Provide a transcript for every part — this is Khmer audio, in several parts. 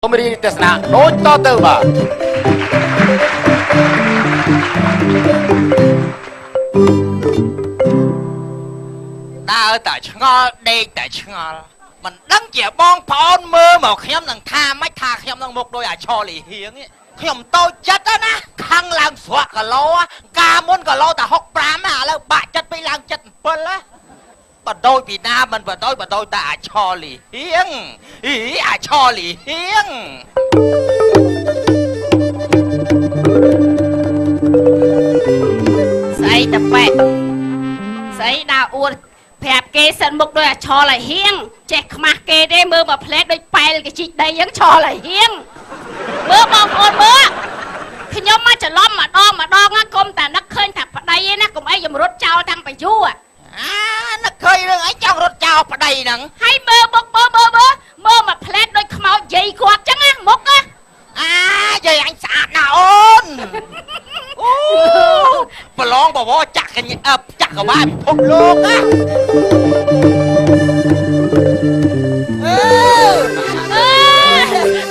Tôi mới đi test nạ đối to từ bà đã tại ngõ đây tại ngõ mình đăng chỉ bong phòn mơ mà khiêm thằng tha mấy tha khiêm thằng một đôi cho lì hiếng ấy khiêm tôi chất á na khăng làm xoạc cả lô á ca muốn cả lô ta học pram à là bà chất bị lang chất phân á bà đôi Việt Nam mình bà đôi ta cho lì hiếng ý cho lì hiếng Sấy tập bẹ Sấy đào uôn phẹp kê sân mục đôi cho lại hiêng Chẹt mà kê đê mơ mà phép đôi bè cái chị đây vẫn cho lại hiêng Mơ bông ôn mơ Khi nhóm mà chả lom mà đo ngá công ta nó khơi thật vào đây á cũng ai dùm rốt trao thằng bà du à nó khơi rừng ấy trong rốt trao vào đây nè hay mơ mơ mà phép đôi khmao dây quạt chẳng á mục á vậy anh sạt nào ôn bà lon bà bó chắc cả ba bị thục luôn á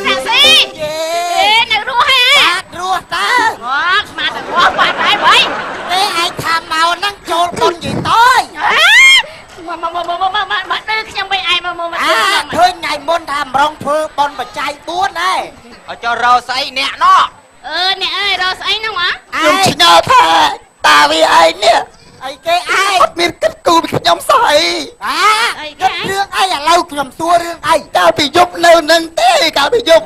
thằng si ê này rua hay á rùa ta ngọt mà thằng ngọt bà phải vậy ê ai tham màu năng trộn con gì tôi mà đưaខ្ញុំបីai mà thôi ngày môn tham rong phơ bon bà trai buôn này ở cho rau sấy nè nó nè ơi rồi ấy nó hả ai nhớ thà ta vì ai nè ai cái ai miền kết cù bị nhóm sợi cái riêng ai là lâu nhầm xua riêng ai ta bị giúp nêu nâng té cả bị giúp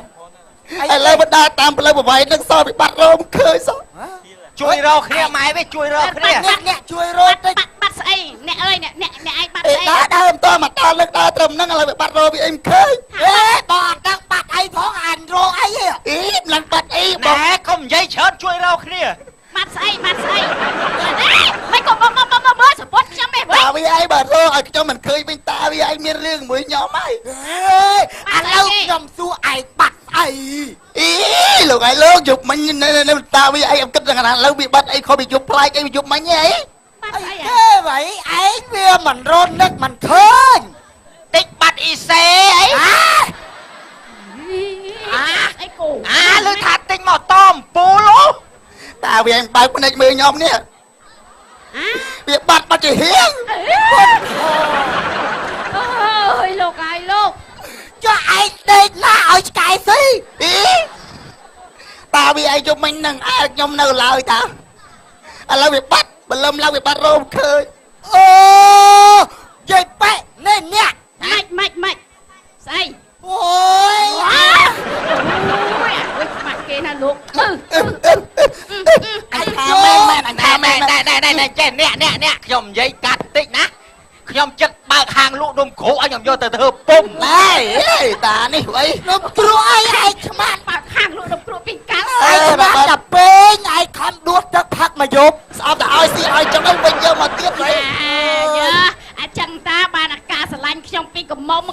ai lâu bắt đa tam lâu bà vậy nâng so bị bắt rôm khơi sao chui rau kia mày với chui rau kia nè chui rau bắt sấy nè ơi nè ai bắt sấy đã đâm to mà ta lực đa trầm nâng là bị bắt rôm bị em khơi ê bọn đang bắt ai phóng hành rô ấy ý lần bắt ý nè không dây chớt chui rau kia bắt sấy mấy con bơ sập bốt chấm mày với ta vì ai bà rô ở cho mình khơi bên ta vì ai miên riêng mũi nhóm ai anh lâu nhầm xua ai bắt ai ý lúc ai lâu chụp mình nên ta vì ai em kích rằng anh lâu bị bắt ai không bị chụp like ai bị chụp mình ấy thế vậy ấy bia mình rôn nước mình thương tích bắt y xe ấy ấy cụ lưu thật tinh màu tôm bố lú ta vì em bao con này mười nhóm nè việc bắt mà chỉ hiến ơi lục ai lục cho ai đây là ở cái gì ý ta vì ai cho mình nâng ai nhóm nào lời ta anh lâu việc bắt bà lâm lâu việc bắt rôm khơi ô dây bẹ nên nhạc mạch say ôi mặt kia là lục anh tha men đây trên nè nhom dây cắt tích ná nhom chất bạc hàng lũ đôm cổ anh nhom vô từ từ bùm này ta ní vậy nó pro ai chman bạc hàng lũ đâm pro pin cá ai mà đập bên ai khăm đuốt chất thắt mà dục sao ta ai xí ai trong anh bây giờ mà tiếp vậy chẳng ta bà là ca sờ lanh nhom pin cầm mông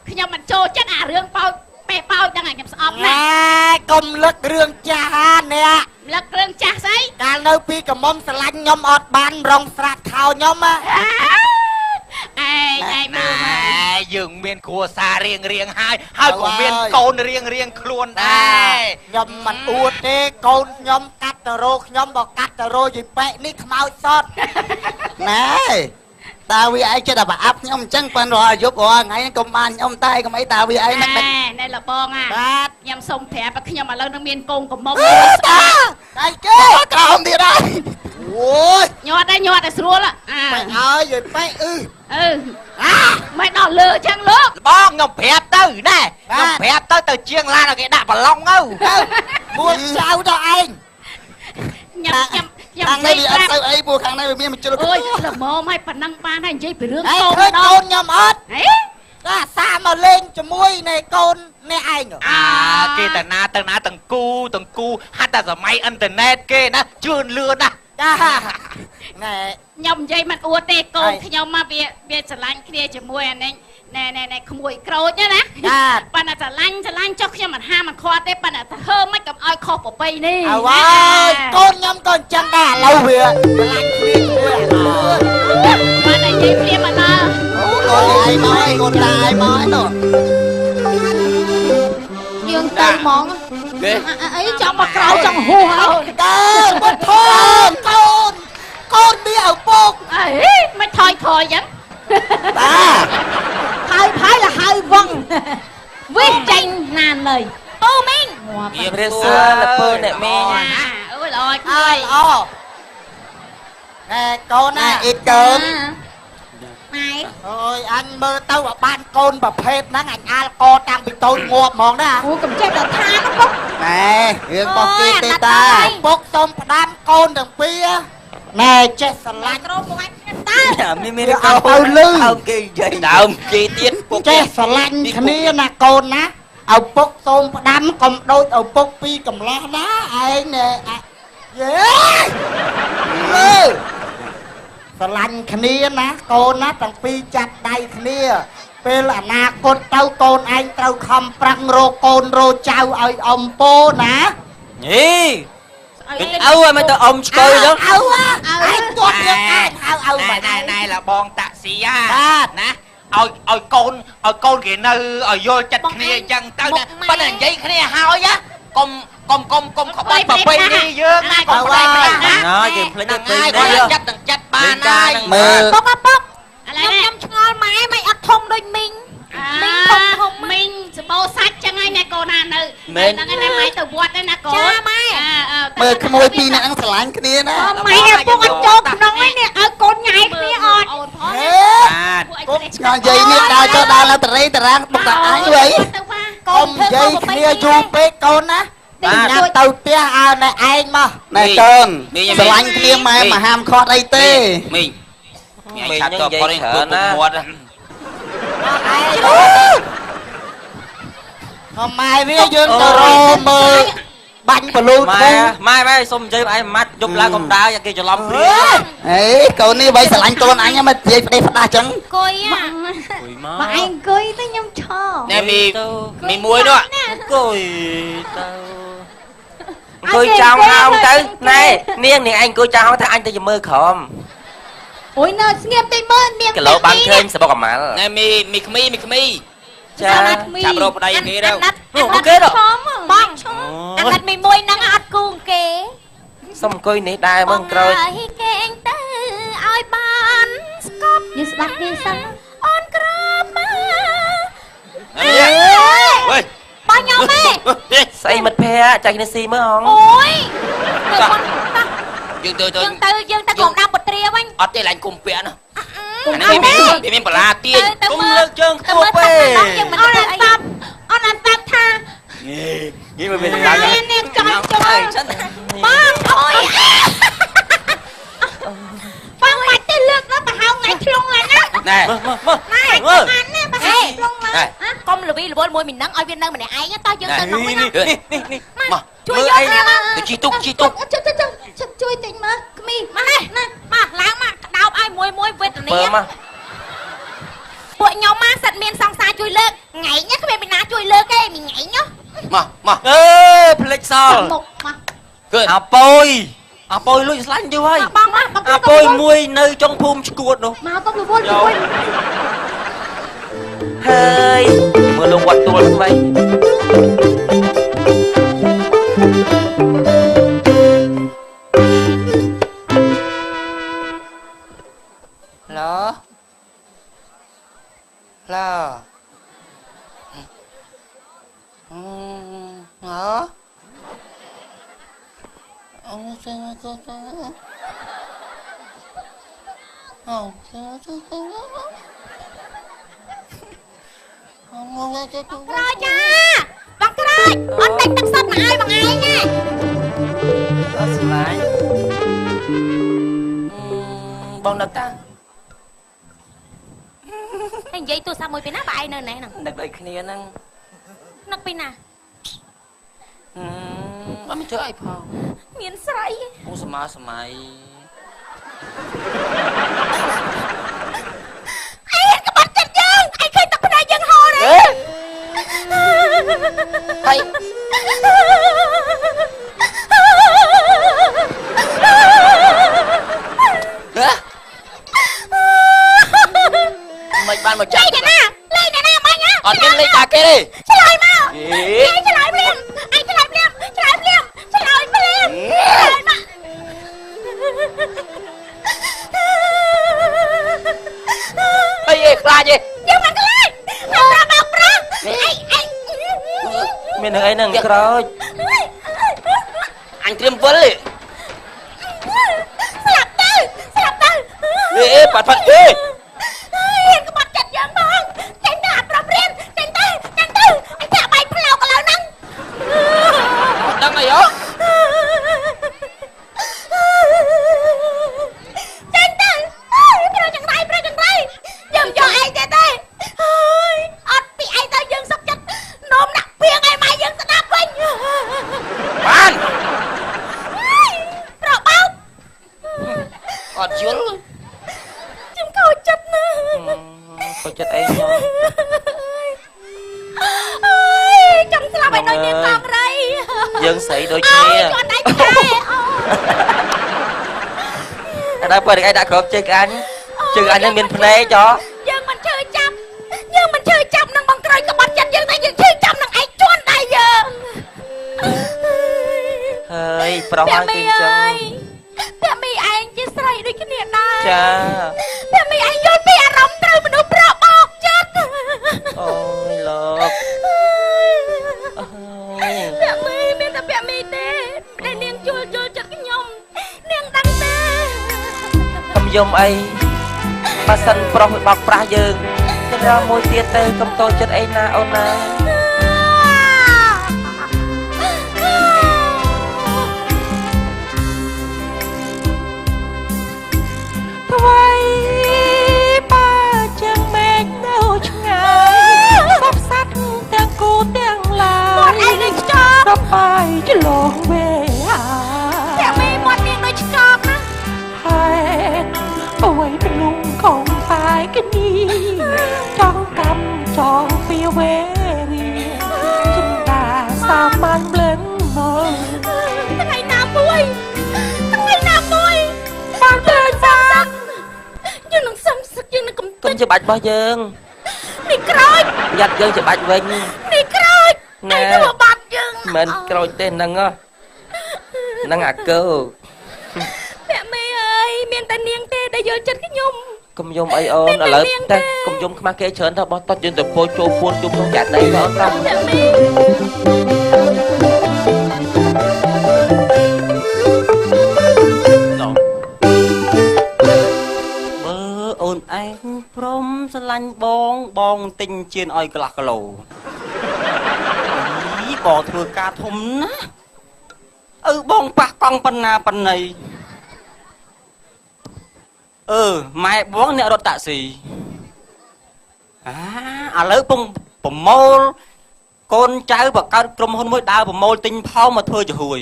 nhom mình trôi chất rương bao bè bao đang ngày nhom sọp này công lực rương cha nè lực rương cha sấy cả nơi pi cầm mông sờ lanh nhom ọt ban rong sạt khao nhom á ai mưa dừng miền cua xa riêng hai của miền côn riêng luôn đây nhom mình uất đi côn nhom cắt rô nhom bò cắt rô gì bẹ ní mau sót này tao vì ai cho đạp áp nhom chân quan rồi giúp rồi ngay công an nhom tay cái mấy tao vì ai này là bong nhom sông thẻ và khi nhom mà lên miền côn của mông đây kia tao không đi đây ôi nhọt đây xua là mày ơi rồi bẹ mày đỏ lừa chăng lúc bong ngọc phép từ này ngọc phép tới từ chiêng la là cái đạp vào long âu mua sao cho anh thằng này bị ăn sao ấy mua thằng này bị mình chưa ơi là mồm hay phần năng ban hay dây phải rương côn nhầm ớt sao mà lên cho mui này côn nè anh kia tầng cu hát ta giờ máy internet kia nó chưa lừa nè nè nhom dây mặt uất tê côn khi nhom mà bia sờ lanh kia cho mui này nèขโมย ក្រូច ណា ប៉ណ្ណស្រឡាញ់ចុះខ្ញុំមិនហាមមិនខាត់ទេប៉ណ្ណតែធ្វើមិនកំឲ្យខុសប្រពៃនេះ អើកូនខ្ញុំក៏អញ្ចឹងដែរឥឡូវវាស្រឡាញ់គ្នាប៉ណ្ណនិយាយព្រាមមកដល់កូនឯងមកកូនតាឯងមកនោះ យើងត ទៅហ្មង គេ អីចង់មកក្រោយចង់ហួសហើយក បុតធកូននេះឪពុក អីមិនថយចឹង តា ហើយលហើយវងវិញចេញណានលើពូមីង វាព្រះសួរលពើអ្នកមេញ អូយល្អ អើ ជួយ ល្អណែកូនណាអ៊ីកូន ម៉ែ អូយអញមើលទៅអាបានកូនប្រភេទហ្នឹងអញអាលកតាំងពីតូចងាប់ហ្មងណា អូកំចេះតែថាណាពុក ណែរឿងរបស់គេទេតាពុកសុំផ្ដាំកូនទាំងពីរណែចេះស្រឡាញ់ ក្រោមមកអាចតា មានអត់ទៅលឺ គេនិយាយដើមគេទៀតពុក ចេះស្រឡាញ់គ្នាណាកូនណាឪពុកសូមផ្ដាំកុំដូចឪពុកពីរកំឡោះណាឯងណែយេលើស្រឡាញ់គ្នាណាកូនណាទាំងពីរចាប់ដៃគ្នាពេលអនាគតទៅកូនឯងត្រូវខំប្រឹងរកកូនរកចៅឲ្យអំពោណា ញីគេអើឲ្យមិនទៅអ៊ំឆ្កើចឹង អើឯងគាត់យើងអាចហៅអើមក ណែlàបងតាក់ស៊ីណាឲ្យកូនគេនៅឲ្យយល់ចិត្តគ្នាអញ្ចឹងទៅណាប៉ុន្តែនិយាយគ្នាហើយកុំក្បត់ប្រពៃណីយើងណាកុំប្រពៃណីណាគេភ្លេចទៅពេលនេះចិត្តទាំងចិត្តបានហើយ មើល ពុកពុក ឥឡូវ ខ្ញុំឆ្ងល់ម៉ែមិនអត់ធំដូចមីង មីងធំមីងសបោសាច់ចឹងហើយណាកូនណានៅហ្នឹងឯណាម៉ែទៅវត្តឯណាកូន ចាម៉ែ មើលក្មួយពីរនាក់ហ្នឹងស្រឡាញ់គ្នាណា ម៉ែពុកអត់ចូលក្នុងឯនេះឲ្យកូនញ៉ៃគ្នាអត់ អូនផង ហេ បាទ ពួកឯង ឆ្ងល់និយាយនេះដើរចូលដើរឡើងតរេតារាងបុកតាអញវិញ ទៅបា កុំនិយាយគ្នាយូរពេកកូនណាញ៉ាំទៅផ្ទះឲ្យណែឯងមកណែកូនស្រឡាញ់គ្នាម៉ែមកហាមខត់អីទេ មីងមីងឆាប់តបគាត់នេះពុកមាត់ ម៉ែវាយើងទៅរមើលបាញ់បលូនធំ ម៉ែសុំនិយាយឯងម៉ាត់យប់ឡើងកំដៅគេច្រឡំព្រា អេកូននេះបីស្រឡាញ់កូនអញមិននិយាយផ្ដេសផ្ដាស់ចឹង អង្គុយហ่ะ អុយ ម៉ែអង្គុយទៅខ្ញុំឈរ ណែមីមួយនោះអង្គុយទៅអង្គុយចောင်းហោងទៅណែនាងឯងអង្គុយចောင်းហោងថាអញទៅមើលក្រម អូយនៅស្ងៀមតិចមើលនាង គីឡូបានឃើញសបកកម៉ាល់ណែមីខ្មីចាចាប់រកប្តីគេទៅគេទៅ បងអាណិតមីមួយហ្នឹងអត់គូគេ សុំអង្គុយនេះដែរមើលក្រោយ ឲ្យគេងទៅឲ្យបានស្កប់យើងស្ដាប់គ្នាសិនអូនក្រមក វ៉េ បងញ៉ាំទេ ស្អីមិត្តភ័ក្តិចាច់គ្នាស៊ីមើលហង អូយ យើងទៅ យើងទៅកុំដាំពត្រាវិញ អត់ទេឡាញ់គុំពាក់ណា គុំ អានេះមានបលាទាញគុំលើកជើងខ្ពស់ពេក យើងមិនទៅអីអូនអត់តាមថា នេះមិនមានឡើង នេះចង់បងអូយបងបាច់ទៅលើកដល់ប្រហោងថ្ងៃឆ្លងឡើងណា ណែមើល ណែអានណាប្រហោងឆ្លងឡើងកុំលវីលវល់មួយមីនឹងឲ្យវានៅម្នាក់ឯងតោះយើងទៅក្នុងវិញណា នេះមក ជួយយកគ្នាមក ទៅជីទុក ជួយតិចមើលក្មីមកនេះណាមកឡើងមកក្តោបឲ្យមួយវេទនា មើលមក ពួកខ្ញុំមកសិតមានសង្សារជួយលើកថ្ងៃនេះគ្មានពីណាជួយលើកទេមីថ្ងៃនោះ មកអើផ្លេចសល់ មុខមក គឺអាពុយលួចស្លាញ់យូរហើយ បងមក អាពុយមួយនៅចុងភូមិឈួតនោះ មកទៅរវល់ជួយ ហើយមើលលោកវត្តទួលស្បៃឡូឡូហ៎អូសេមកទៅអូសេមកទៅ ក្រោយចាបងក្រោយអត់ដាច់ទឹកសុទ្ធមកឲ្យបងឯងណា អត់ស្លាញ់បងដឹកតា តែនិយាយទូរស័ព្ទមួយពីណាបើឯងនៅណែហ្នឹង ដឹកដូចគ្នាហ្នឹង នឹកពីណា អត់មានធ្វើអីផង មានស្រី អូសម័យ អេក្បត់ចិត្តយើងឯងឃើញទឹកភ្នែកយើងហូរទេ ហើយមិនបានមកចាប់ លេងអ្នកណាបាញ់ហ៎ អត់មានលេខតាគេទេ ឆ្លើយមក ហេ ឆ្លើយភ្លាម មាននឹងអីនឹងក្រោយអញត្រៀមវិលស្លាប់ទៅប៉ាត់អេហ៊ានក្បត់ចិត្តយើងផងចេញទៅអត់ប្រាប់រៀនចេញទៅអញថាបាយផ្លោកឥឡូវហ្នឹងដឹងអីហ៎ចេញទៅប្រចង្រៃយើងយកឯងទេហើយអត់ពីឯងទៅយើងសុកចិត្តនោមដាក់ពីងឯម៉ែយើងស្ដាប់វិញបានប្របោកអត់យល់ខ្ញុំខូចចិត្តណាស់ខូចចិត្តអីខ្ញុំចង់ស្លាប់ឲ្យដូចនាងកងរៃយើងស្រីដូចគ្នាជន់ដៃខ្សែអត់ដល់បើឯងដាក់ក្របជើងអញនឹងមានភ្នែកចោយើងមិនឈឺចាប់នឹងបងក្រោយក្បត់ចិត្តយើងតែយើងឈឺចាប់នឹងឯងជន់ដៃយើងហើយប្រុសហើយគឺអញ្ចឹងតែមីឯងជាស្រីដូចគ្នាដែរចាតែមីឯងយល់ពីអារម្មណ៍ត្រូវមនុស្សប្របោកចិត្តអូយលោកតែមីមានតែមីទេដែលនាងយល់ចិត្តខ្ញុំនាងដឹងទេកុំយំអីបើសិនប្រុសបោកប្រាស់យើងទៅរកមួយទៀតទៅកុំតូចចិត្តអីណាអូនណាថ្មីបើចឹងមេឃនៅឆ្ងាយបបសัตว์ទាំងគូទាំងឡាយមាត់ឯងដូចឆ្កោកដល់បាយច្រឡងវេតែមីមាត់នាងដូចឆ្កោកណាហើយអ្វីភ្នំខំបាយគ្នាចង់កម្មចង់ពីវេរីចិន្តាសាមានប្លឹងមកថ្ងៃណាមួយបានទៅសាក់យើងនឹងសឹងសឹកយើងនឹងកំទុំច្បាច់របស់យើងនេះក្រូចយ៉ាត់យើងច្បាច់វិញនេះក្រូចណែទៅបាត់យើងមិនក្រូចទេហ្នឹងហ្នឹងអាកើអ្នកមេអើយមានតែនាងទេដែលយល់ចិត្តខ្ញុំកុំយំអីអូនឥឡូវតែកុំយំខ្មាស់គេច្រើនទៅបោះតត់យើងទៅពោចូលពួនជុំក្នុងចាក់ដីបងតាមអ្នកមេអូនឯងព្រមស្រឡាញ់បងទិញជៀនឲ្យកន្លះគីឡូបងធ្វើការធំណាបងប៉ះកង់ប៉ុណ្ណាប៉ុណ្ណីម៉ែបងអ្នករត់តាក់ស៊ីឥឡូវពងប្រមូលកូនចៅបង្កើតក្រុមហ៊ុនមួយដើរប្រមូលទិញផោមកធ្វើចំហួយ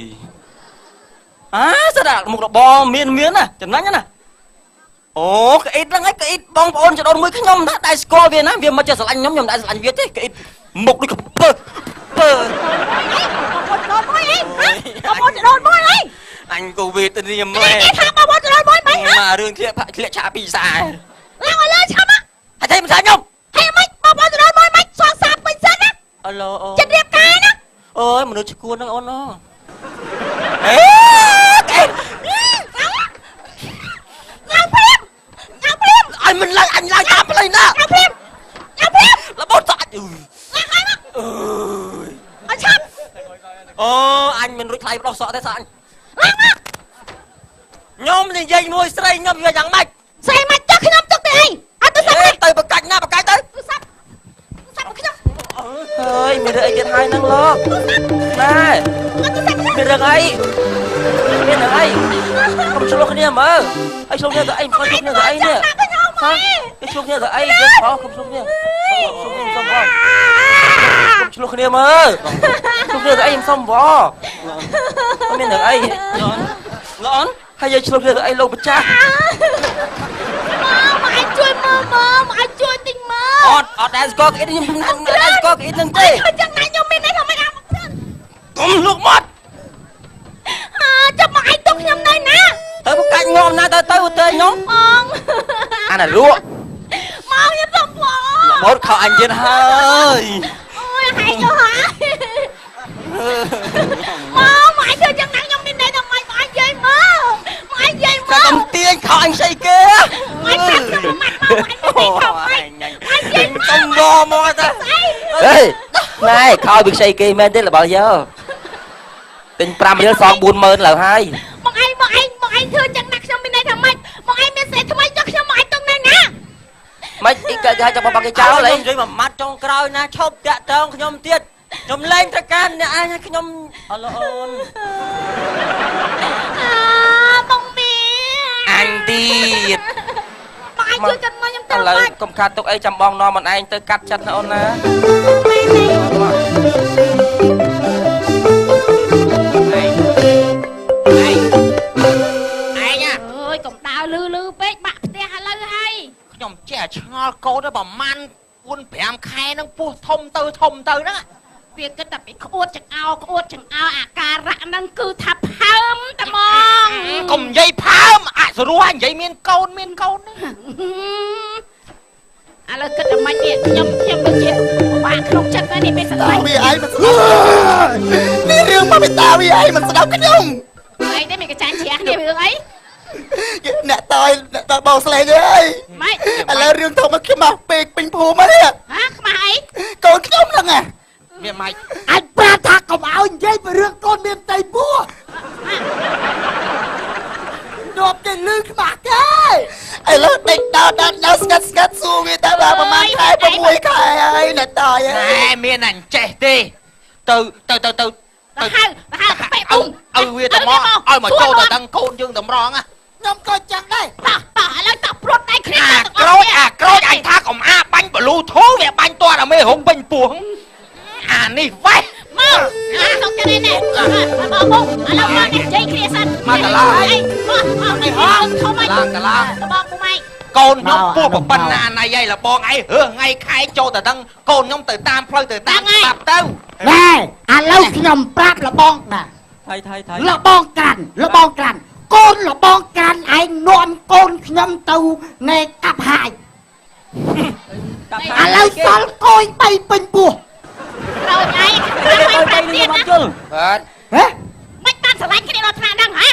ស្ដាប់មុខរបរមានណាចំណេញណាអូក្អ៊ីតហ្នឹងឯងក្អ៊ីតបងប្អូនចដូនមួយខ្ញុំណាតែស្គាល់វាណាវាមិនចេះស្រឡាញ់ខ្ញុំតែស្រឡាញ់វាទេក្អ៊ីតមុខដូចកំពើបងប្អូនចដូនមួយអញក៏វេទនាម៉ែថាបងប្អូនចដូនមួយមិនមករឿងធ្លាក់ឆាពីសាឡើងឲ្យលើឆាប់ហើយតែមិនថាខ្ញុំហេមិនបងប្អូនចដូនមួយមិនសងសាពេញសិនណាអូឡូអូចិត្តរៀបការណាអូយមនុស្សឈួនហ្នឹងអូនអូញ៉ាំព្រាមអញមិនឡើងអញឡើងតាមផ្លូវណាញ៉ាំព្រាមរបូតសាច់អត់ឆាប់អូអញមិនរួចថ្លៃបដោះសក់ទេសាច់ខ្ញុំនិយាយមួយស្រីខ្ញុំវាយ៉ាងម៉េចស្រីមិនចុះខ្ញុំទុកទៅអីអត់ទៅសាប់ទៅបកាច់ណាបកាច់ទៅសាប់ខ្ញុំហើយមានរឿងអីទៀតហើយហ្នឹងលោកណែមានរឿងអីកុំឆ្លោះគ្នាមើលអីឆ្លោះគ្នាទៅអីមិនឆ្លោះគ្នាទៅអីនេះគេឆ្លោះគ្នាទៅអីគេខកុំឆ្លោះគ្នាសុំបងកុំឆ្លោះគ្នាមើលឆ្លោះគ្នាទៅអីមិនសុំបងមានរឿងអីលោកហើយយើងឆ្លោះគ្នាទៅអីលោកម្ចាស់មកអាចជួយមើលមកអាចជួយទិញមើលអត់ដែលស្គាល់គេខ្ញុំមិនដែលស្គាល់គេនឹងទេចឹងណាខ្ញុំមានតែធម្មតាមកព្រឹងកុំលុកមាត់ចាំមកឯងទុកខ្ញុំនៅណាទៅបកាច់ងំណាទៅខ្ញុំបងអាណាលក់មកខ្ញុំសុំបងបោតខោអញទៀតហើយអូយហែកទៅហើយមកឯងធ្វើចឹងណាខ្ញុំមានតែតែមកឯងយាយមើលមកឯងយាយមើលកំទាញខោអញស្អីគេមកប្រាប់ខ្ញុំមកឯងខោអញកុំងមកទៅហេណែ ខោវាខ្ចីគេមែនទេរបស់យើទិញ5រៀលសង40000ឡើយហើយ មកឯងធ្វើចឹងណាខ្ញុំមានន័យថាម៉េចមកឯងមានសេរីថ្មីចុះខ្ញុំមកឯងតុងនៅណា មិនអីគេឲ្យចាំបងគេចោលហើយ និយាយមួយម៉ាត់ចុងក្រោយណាឈប់តាក់តងខ្ញុំទៀតខ្ញុំលែងត្រូវការអ្នកឯងឲ្យខ្ញុំអឡូន បងមី អញទៀត មកឯងជួយកាត់មកខ្ញុំទៅ ឥឡូវ បាច់ កុំខាត់ទុកអីចាំបងនាំមិនឯងទៅកាត់ចិត្តណាអូនណា ឯង អើយកុំដើរលឺពេកបាក់ផ្ទះឥឡូវហើយ ខ្ញុំចេះឆ្ងល់កូនទៅប្រហែល 4-5 ខែនឹងពោះធំទៅហ្នឹង វាគិតតែពីក្អួតចង្អោអាការៈហ្នឹងគឺថាផើមតែហ្មង កុំនិយាយផើមអសរោះនិយាយមានកូននេះ ឥឡូវគិតតែមិនទៀតខ្ញុំដូចជាបាក់ក្នុងចិត្តហើយនេះពេលស្ដាយ វាអីមិនស្ដាប់នេះរឿងមកពីតាវាអីមិនស្ដាប់ខ្ញុំ អីទេមានកចាញ់ជ្រះគ្នារឿងអី អ្នកតើបងស្លេងអើយ ម៉េច ឥឡូវរឿងធំមកខ្ញុំមកពេកពេញភូមិហើយ ហាខ្មាស់អី កូនខ្ញុំហ្នឹង វាម៉េច អញប្រាប់ថាកុំឲ្យនិយាយពីរឿងកូនមានតៃពោះដបទៅលឺខ្មាស់ទេឥឡូវដេកដល់ស្កាត់ស៊ូវាតែប្រហែលខែ6ខែហើយអ្នកតើ ណែមានអញចេះទេទៅ ទៅហៅទៅពេកពុំ ឲ្យវាទៅមកឲ្យមកចូលទៅដឹងកូនយើងតម្រង ខ្ញុំក៏ចឹងដែរ តោះឥឡូវតោះព្រួតដៃគ្នា ក្រូចអញថាកុំអាបាញ់បលូធូវាបាញ់តតែមេហុងពេញពោះអានេះវ៉េះ មកសុកចានេះបងឥឡូវមកនិយាយគ្នាសិនមកកន្លងអីមកនេះហងធំអីកន្លងបងពុំឯង កូនខ្ញុំពោះប៉ុណ្ណាណៃឯងលបងឯងថ្ងៃខែចូលទៅដឹងកូនខ្ញុំទៅតាមផ្លូវទៅតាមស្ដាប់ទៅ ណែឥឡូវខ្ញុំប្រាប់លបងណា ថៃ លបងក្រាន់កូនលបងក្រាន់ឯងនាំកូនខ្ញុំទៅនៃកាប់ហាយឥឡូវសល់កូន3ពេញពោះ ក្រោយឯងក្រោយឯងប្រាប់ទៀតណា បាទ ហ៎ មិនបានស្រឡាញ់គ្នាដល់ថ្នាក់ហ្នឹងហ៎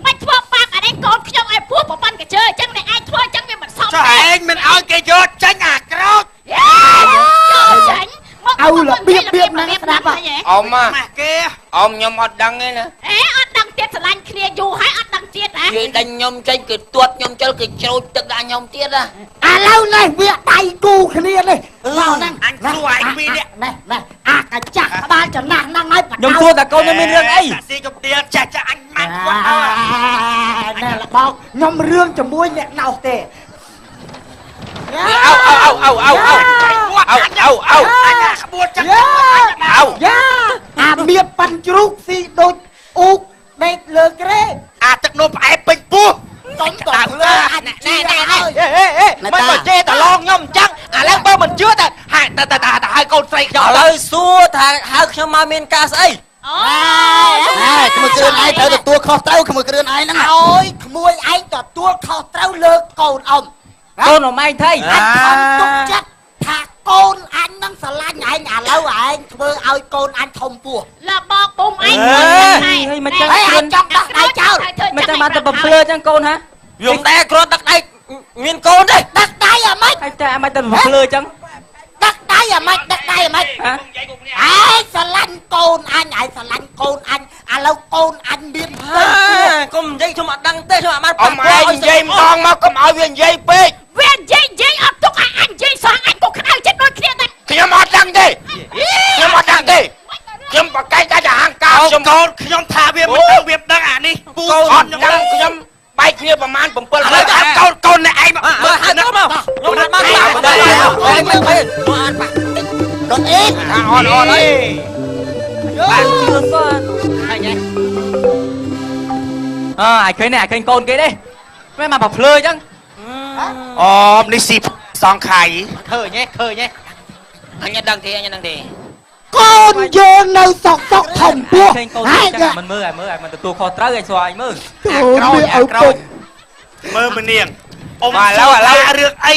មិនធ្វើបាបអានេះកូនខ្ញុំឲ្យពោះប្រព័ន្ធកាជើអញ្ចឹងអ្នកឯងធ្វើអញ្ចឹងវាមិនសម ចុះឯងមិនឲ្យគេយកចាញ់អាក្រូច ចាញ់ เอาរបៀបណាស្ដាប់ អ៊ំ ម៉ាស់គេ អ៊ំខ្ញុំអត់ដឹងទេណា អេអត់ដឹងទៀតស្រឡាញ់គ្នាយូរហើយអត់ដឹងទៀតហ៎ និយាយដេញខ្ញុំចេញគឺទាត់ខ្ញុំជិលគឺជ្រូចទឹកដាក់ខ្ញុំទៀតណា ឥឡូវនេះវាដៃគូគ្នានេះមកហ្នឹង អញសួរឯងពីរនេះ នេះអាកាចាស់ក្បាលចំណាស់ហ្នឹងហើយ ខ្ញុំសួរតែកូនមានរឿងអី ស៊ីកំទៀលចាស់អញម៉ាក់គាត់ ណែលបងខ្ញុំរឿងជាមួយអ្នកណោះទេ អោអញក្បួនចាស់ យ៉ាអាមៀបប៉ាន់ជ្រូកស៊ីដូចអ៊ូកដេកលើក្រេ អាទឹកនោមផ្អែពេញពោះ កុំតលើអញណែ មិនមកជេរតឡងខ្ញុំអញ្ចឹងឥឡូវបើមិនជឿតែហើយតែហើយកូនស្រីខ្ញុំ ឥឡូវសួរថាហៅខ្ញុំមកមានការស្អី អូ ក្មួយគ្រឿនឯងត្រូវទទួលខុសត្រូវក្មួយគ្រឿនឯងហ្នឹងអើយក្មួយឯងទទួលខុសត្រូវលើកូនអ៊ំ កូនអម៉ែងថៃ អញខំទុកចិត្តថាកូនអញនឹងស្រឡាញ់ឯងឥឡូវឯងធ្វើឲ្យកូនអញធំពោះ លបងពុំឯង ហើយមិនចឹង អញចង់ដោះដៃចោល មិនតែមកតែបំភ្លឺចឹងកូនហ៎ យំដែរគ្រាន់ទឹកដៃមានកូនទេ ដឹកដៃអាម៉េច ហើយតែមិនតែបំភ្លឺចឹង ដឹកដៃអាម៉េចដឹកដៃអាម៉េច ហ៎ ឯងស្រឡាញ់កូនអញឯងស្រឡាញ់កូនអញឥឡូវកូនអញមានផ្ទៃពោះ កុំនិយាយខ្ញុំអត់ដឹងទេខ្ញុំអត់បាន អ៊ំឯងនិយាយម្ដងមកកុំឲ្យវានិយាយពេក វានិយាយអត់ទុកឲ្យអញនិយាយសោះអញក៏ក្តៅចិត្តដូចគ្នាដែរ ខ្ញុំអត់ដឹងទេខ្ញុំអត់ដឹងទេខ្ញុំបកកាយតែហាងកោខ្ញុំ កូនខ្ញុំថាវាមិនដឹងអានេះពូ កូនអត់ដឹងខ្ញុំបែកគ្នាប្រហែល7 ឥឡូវថាកូននេះឯងមក មើលហៅទៅមកខ្ញុំអត់បានតាមមិនដែរមិនអត់បាក់ ដុតអេ អត់អី បានជឿគាត់ហើយញ៉ែអាឃើញនេះអាឃើញកូនគេទេមិនមកបំភ្លឺចឹង អូនេះស៊ីសងខៃឃើញទេ អញដឹងទេ កូនយើងនៅសុកធំពោះ ឃើញកូន ហើយ ចឹងមិនមើលឲ្យមិនទទួលខុសត្រូវឲ្យស្រួលឲ្យមើល អូយឲ្យពុក មើលម្នាងអ៊ំឥឡូវរឿងអី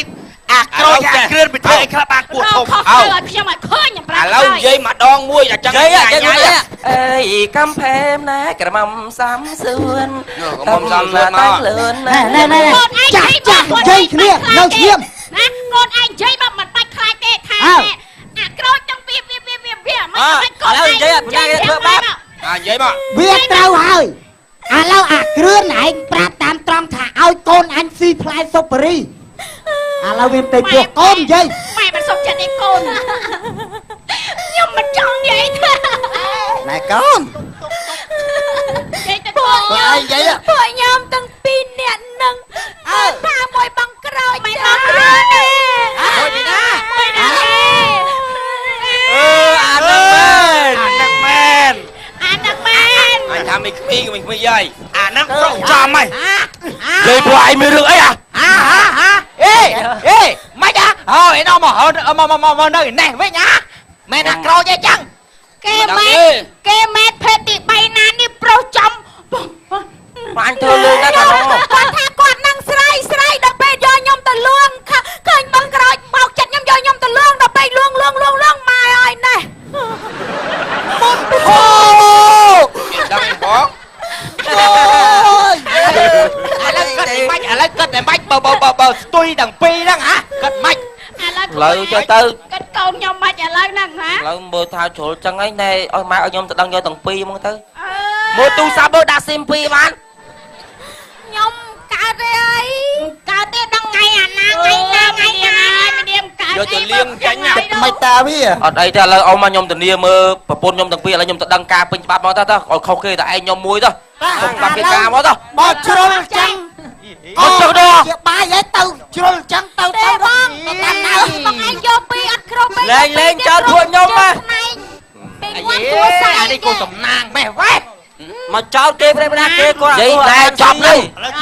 អាក្រូចអាគ្រឿនពីធ្វើអីខ្លះបានពោះធំ ខុសត្រូវឲ្យខ្ញុំឲ្យឃើញខ្ញុំប្រាប់ ឥឡូវនិយាយម្ដងមួយអាចឹង និយាយអេកំផែមណាក្រមុំសំសឿនលឿនណា ណែចាស់និយាយគ្នានៅឈាម ណាកូនឯងនិយាយមកមិនបាច់ខ្លាចទេថាអាក្រូចទាំងវា វាមិនកូន ឥឡូវនិយាយអត់ញ៉ាំធ្វើបាប និយាយមក វាត្រូវហើយឥឡូវអាគ្រឿនឯងប្រាប់តាមត្រង់ថាឲ្យកូនអញស៊ីផ្លែសុប៉ារីឥឡូវវាទៅពោះកូននិយាយ ម៉ែមិនសុខចិត្តឯកូនខ្ញុំមិនចង់និយាយទេ ណែកូន និយាយទៅ ពួក កូន ខ្ញុំពួកខ្ញុំទាំងពីរនាក់នឹងថាមួយបងក្រោយ មិន ចា អត់គ្រឿនទេ មួយទីណា មួយណាទេ អានឹងមែន អានឹងមែន អានឹងមែន អញថាមិនខ្មីក៏មិនខ្មីយាយអានឹងប្រុសចំហីនិយាយពួកឯងមានរឿងអីហអាេមិនអាអូឯណោមកនៅនេះវិញអាមែនអាក្រោយទេចឹង គេមែនភេទទី3ណានេះប្រុសចំ បាញ់ធ្វើលឿនណាស់កណោ គាត់ថាគាត់នឹងស្រីដល់ពេលយកខ្ញុំទៅលួងឃើញបងក្រោយបោកចិត្តខ្ញុំយកខ្ញុំទៅលួងដល់ពេលលួងម៉ែអើយណែ អូដឹងបង ឥឡូវគិតតែបាច់បើស្ទុយទាំងពីរហ្នឹងហ៎គិតមិន លើចូលទៅ គិតកូនខ្ញុំមិនឥឡូវហ្នឹងណា ឥឡូវមើលថាជ្រុលចឹងហើយណែឲ្យម៉ែឲ្យខ្ញុំទៅដឹងយកទាំងពីរហ្មងទៅមើលទូរស័ព្ទមើលដាក់ស៊ីមពីរបាន ខ្ញុំកើតទេអី កើតទេដល់ថ្ងៃអាណាថ្ងៃណាមាននាមកើត យកទៅលៀងចាញ់ មិនតាវា អត់អីទេឥឡូវអ៊ំមកខ្ញុំធានាមើលប្រពន្ធខ្ញុំទាំងពីរឥឡូវខ្ញុំទៅដឹងការពេញច្បាប់មកទៅឲ្យខុសគេតែឯងខ្ញុំមួយទៅខ្ញុំបាត់គេការមកទៅ បោះជ្រុលចឹង អត់ទៅដល់ ជាបាយឲ្យទៅជ្រុលចឹងទៅ ទេបង តាមណា បងឯងយកពីអត់គ្រប់ពេក លេងចោលពួកខ្ញុំមក ពេល អា គាត់ យ គួរសា អានេះគូសំណាងម៉េះវ៉េ មកចោលគេព្រៃណាគេគាត់និយាយតែចប់នៅ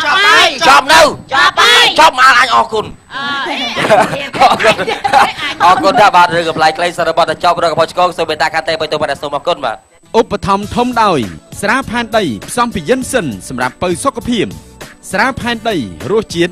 ចាប់ហើយ ចប់នៅ ចាប់ហើយ ចប់មកអញអរគុណអរគុណដែរបាទរឿងកំ pl ក្លែងសាររបស់តែចប់រឿងរបស់ឆ្កងសូមមេត្តាកាត់តែបើទៅបាទសូមអរគុណបាទ ឧបត្ថម្ភធំដោយស្រាផែនដីផ្សំពីយិនសិនសម្រាប់ពៅសុខភាពស្រាផែនដីរសជាតិ